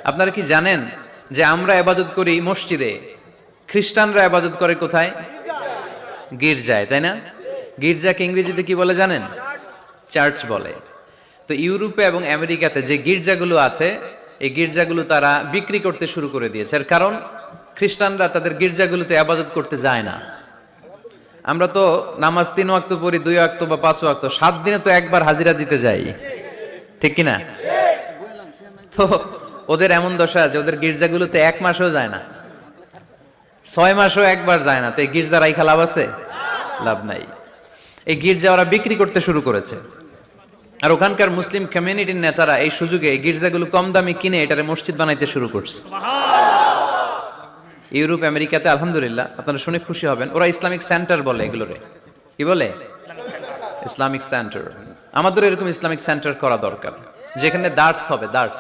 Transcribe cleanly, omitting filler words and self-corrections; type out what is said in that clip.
আপনারা কি জানেন যে আমরা ইবাদত করি মসজিদে, খ্রিস্টানরা ইবাদত করে কোথায়? গির্জায়, তাই না? গির্জাকে ইংরেজিতে কি বলে জানেন? চার্চ বলে। তো ইউরোপে এবং আমেরিকাতে যে গির্জাগুলো আছে, এই গির্জাগুলো তারা বিক্রি করতে শুরু করে দিয়েছে। এর কারণ খ্রিস্টানরা তাদের গির্জাগুলোতে ইবাদত করতে যায় না। আমরা তো নামাজ 3 ওয়াক্ত পড়ি, 2 ওয়াক্ত বা 5 ওয়াক্ত, 7 দিনে তো একবার হাজিরা দিতে যাই, ঠিক কিনা? তো ওদের এমন দশা যে ওদের গির্জাগুলোতে 1 মাসও যায় না, 6 মাসও একবার যায় না। তো এই গির্জা রাইখা লাভ আছে? লাভ নাই। এই গির্জা ওরা বিক্রি করতে শুরু করেছে। আর ওখানকার মুসলিম কমিউনিটির নেতারা এই সুযোগে এই গির্জাগুলো কম দামে কিনে এটারে মসজিদ বানাইতে শুরু করছে। ইউরোপ আমেরিকাতে আলহামদুলিল্লাহ, আপনারা শুনে খুশি হবেন, ওরা ইসলামিক সেন্টার বলে এগুলোরে। কি বলে? Islamic centre. আমাদের এরকম ইসলামিক সেন্টার করা দরকার, যেখানে দার্স হবে, দার্স,